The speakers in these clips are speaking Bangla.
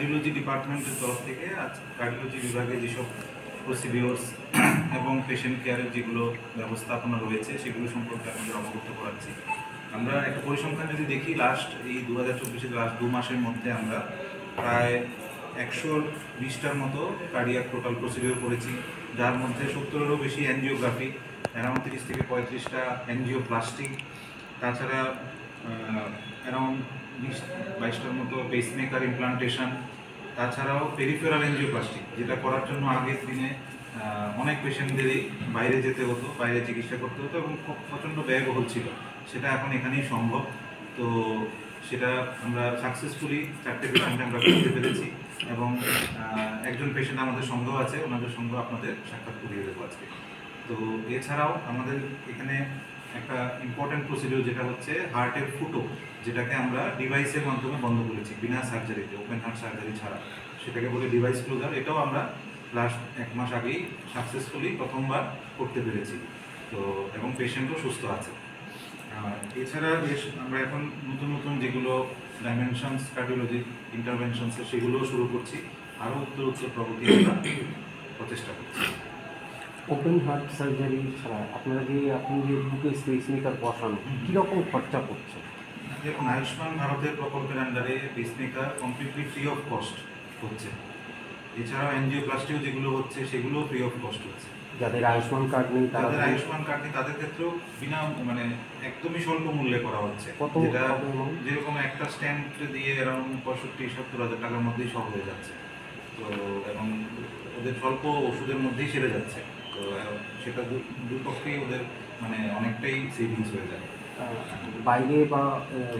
কার্ডিওলজি ডিপার্টমেন্টের তরফ থেকে আজ কার্ডিওলজি বিভাগে যেসব প্রসিডিওরস এবং পেশেন্ট কেয়ারের যেগুলো ব্যবস্থাপনা রয়েছে সেগুলো সম্পর্কে আপনাদের অবগত করাচ্ছি। আমরা একটা পরিসংখ্যান যদি দেখি, লাস্ট এই 2024-এর লাস্ট 2 মাসের মধ্যে আমরা প্রায় 120টার মতো কার্ডিয়াক টোটাল প্রসিডিওর করেছি, যার মধ্যে 70-এরও বেশি অ্যাঞ্জিওগ্রাফি, অ্যারাউন্ড 30 থেকে 35টা অ্যাঞ্জিওপ্লাস্টিক, তাছাড়া অ্যারাউন্ড 20-22টার মতো পেসমেকার ইমপ্লান্টেশন, তাছাড়াও পেরিফেরাল অ্যাঞ্জিওপ্লাস্টিক, যেটা করার জন্য আগের দিনে অনেক পেশেন্টদেরই বাইরে যেতে হতো, বাইরে চিকিৎসা করতে হতো এবং খুব প্রচণ্ড ব্যয়বহুল ছিল। সেটা এখন এখানেই সম্ভব। তো সেটা আমরা সাকসেসফুলি 4টে পেশেন্ট আমরা করতে পেরেছি এবং একজন পেশেন্ট আমাদের সঙ্গ আছে, ওনাদের সঙ্গ আপনাদের সাক্ষাৎ করিয়ে দেবো আজকে। তো এছাড়াও আমাদের এখানে একটা ইম্পর্টেন্ট প্রসিডিওর যেটা হচ্ছে হার্টের ফুটো, যেটাকে আমরা ডিভাইসের মাধ্যমে বন্ধ করেছি বিনা সার্জারিতে, ওপেন হার্ট সার্জারি ছাড়া, সেটাকে বলে ডিভাইস ক্লোজার। এটাও আমরা লাস্ট 1 মাস আগেই সাকসেসফুলি প্রথমবার করতে পেরেছি। তো এবং পেশেন্টও সুস্থ আছে। এছাড়া আমরা এখন নতুন নতুন যেগুলো ডাইমেনশনস কার্ডিওলজি ইন্টারভেনশনস সেগুলোও শুরু করছি, আরও উত্তর প্রগতি আমরা প্রচেষ্টা করছি। ওপেন হার্ট সার্জারি ছাড়া আপনারা আপনি যে বুকে পেসমেকার বসান কীরকম খরচা করছে? দেখুন, আয়ুষ্মান ভারতের প্রকল্পের আন্ডারে pacemaker completely free of cost হচ্ছে। এছাড়াও এনজিওপ্লাস্টিও যেগুলো হচ্ছে সেগুলোও ফ্রি অফ কস্ট হচ্ছে। যাদের আয়ুষ্মান কার্ড নেই তাদের ক্ষেত্রেও বিনা একদমই স্বল্প মূল্যে করা হচ্ছে। যেটা যেরকম একটা স্ট্যাম্প দিয়ে অ্যারাউন্ড 65-70 হাজার টাকার মধ্যেই সব হয়ে যাচ্ছে। তো এবং ওদের স্বল্প ওষুধের মধ্যেই সেরে যাচ্ছে। তো সেটা দুপক্ষেই ওদের অনেকটাই সেভিংস হয়ে যায়।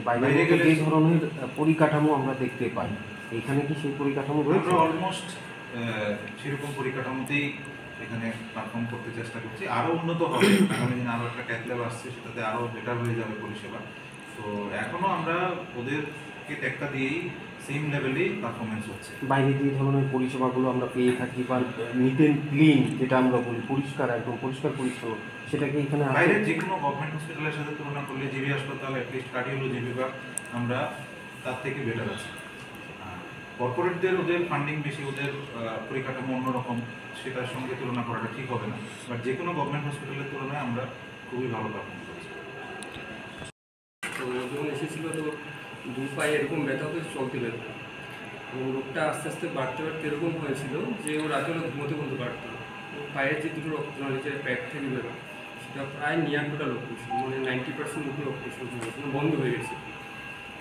বাইরে গেলে যে ধরনের পরিকাঠামো আমরা দেখতে পাই, এখানে কি সেই পরিকাঠামো রয়েছে? আমরা অলমোস্ট সেরকম পরিকাঠামোতেই এখানে পারফর্ম করতে চেষ্টা করছি। আরও উন্নত হবে, আগামী দিনে আরও একটা ক্যাথ ল্যাব আসছে, সেটাতে আরও বেটার হয়ে যাবে পরিষেবা। তো এখনও আমরা ওদেরকে টেক্কা দিয়েই সেম লেভেলেই পারফরমেন্স হচ্ছে। বাইরে যে ধরনের পরিষেবাগুলো আমরা পেয়ে থাকি বা নিট অ্যান্ড ক্লিন যেটা আমরা বলি, পরিষ্কার একদম পরিষ্কার পরিচ্ছন্ন, সেটাকে এখানে বাইরের যে কোনো গভর্নমেন্ট হসপিটালের সাথে তুলনা করলে জিবি হাসপাতাল অ্যাটলিস্ট কার্ডিওলজি বিভাগ আমরা তার থেকে বেটার আছি। কর্পোরেটদের ওদের ফান্ডিং বেশি, ওদের পরিকাঠামো অন্যরকম, সেটার সঙ্গে তুলনা করাটা ঠিক হবে না। বাট যে কোনো গভর্নমেন্ট হসপিটালের তুলনায় আমরা খুবই ভালো পারফর্ম করছি। তো যখন এসেছিলো তো 2 পায়ে এরকম ব্যথা হতে চলতে পেরে, এবং রোগটা আস্তে আস্তে বাড়তে এরকম হয়েছিল যে ও রাতে ঘুমোতে বলতে পারতো। পায়ের যে দুটো রক্তনালী যে প্যাক থেকে বেরো, সেটা প্রায় নিয়ার টোটাল অপারেশন, 90% উপরে অপারেশন বন্ধ হয়ে গেছে।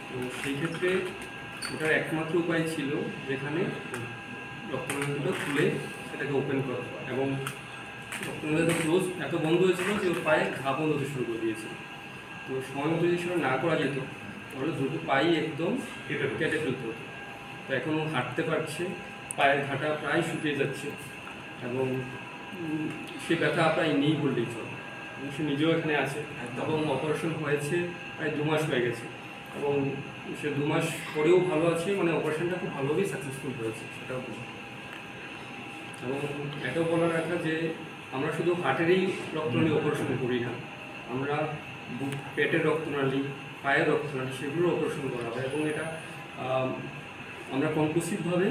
তো সেই ক্ষেত্রে ওটার একমাত্র উপায় ছিল যেখানে রক্তনালীগুলো খুলে সেটাকে ওপেন করা, এবং রক্তনালীটা ক্লোজ এত বন্ধ হয়েছিল যে ওর পায়ে ঘা বন্ধ হতে শুরু করে দিয়েছিল। তো সময় মতো যদি সেটা না করা যেত তাহলে দুটো পাই একদম কেটে ফেলতে হতো। তো এখন ও হাঁটতে পারছে, পায়ের ঘাটা প্রায় শুকিয়ে যাচ্ছে, এবং সে ব্যথা প্রায় নেই বললেই চলে। সে নিজেও এখানে আছে, এবং অপারেশন হয়েছে প্রায় 2 মাস হয়ে গেছে, এবং সে 2 মাস পরেও ভালো আছে, অপারেশনটা খুব ভালোভাবেই সাকসেসফুল হয়েছে সেটাও বুঝি। এবং এটাও বলা রাখা যে আমরা শুধু হার্টেরই রক্তনালী অপারেশন করি না, আমরা পেটের রক্তনালী, পায়ের রক্তনালী সেগুলোর অপারেশন করা হয়, এবং এটা আমরা কনক্লুসিভভাবে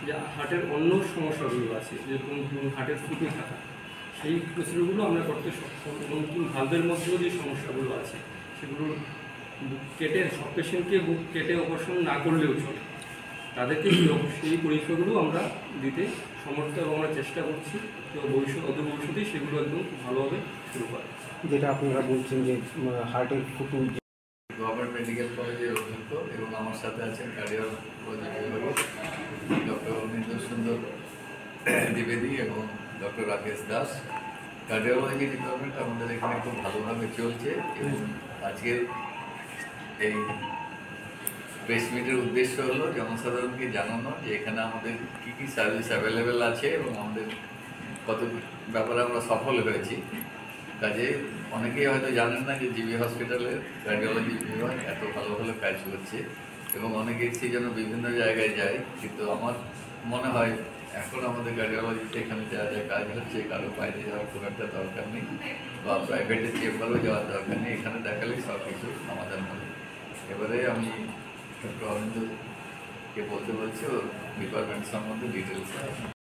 যে হার্টের অন্য সমস্যাগুলো আছে, যেরকম হার্টের ফুটো থাকা, সেই প্রসিডিউরগুলো আমরা করতে সক্ষম, এবং ভালভের মধ্যেও যে সমস্যাগুলো আছে সেগুলো কেটে সব পেশেন্টকে বুক কেটে অপারেশন না করলেও চলে, তাদেরকে সেই পরীক্ষাগুলো আমরা দিতে সমর্থ, এবং আমরা চেষ্টা করছি যে অদূর ভবিষ্যতেই সেগুলো একদম খুব ভালোভাবে শুরু করে। যেটা আপনারা বলছেন যে হার্টের ফুটো, গভর্নমেন্ট মেডিকেল কলেজের অধ্যক্ষ, এবং আমার সাথে আছেন কার্ডিওলজি বিভাগের ডক্টর অনিন্দ্য সুন্দর দ্বিবেদী এবং doctor Rakesh Das. Cardiology department আমাদের এখানে খুব ভালোভাবে চলছে, এবং আজকের এই প্রেস মিটের উদ্দেশ্য হলো জনসাধারণকে জানানো যে এখানে আমাদের কী কী সার্ভিস অ্যাভেলেবেল আছে এবং আমাদের কত ব্যাপারে আমরা সফল হয়েছি। কাজে অনেকেই হয়তো জানেন না যে জিবি হসপিটালের কার্ডিওলজি বিভাগ এত ভালো ভালো কাজ করছে, এবং অনেকে সেই জন্য বিভিন্ন জায়গায় যায়। কিন্তু আমার মনে হয় এখন আমাদের কার্ডিওলজিতে এখানে যা যা কাজ হচ্ছে, কারো বাইরে যাওয়ার খুব একটা দরকার নেই, বা প্রাইভেটের চেম্বারও যাওয়ার দরকার নেই, এখানে দেখালেই সব কিছু সমাধান হবে। এবারে আমি ডক্টর অনিন্দ্য কে বলতে বলছে ওর ডিপার্টমেন্ট সম্বন্ধে ডিটেলসে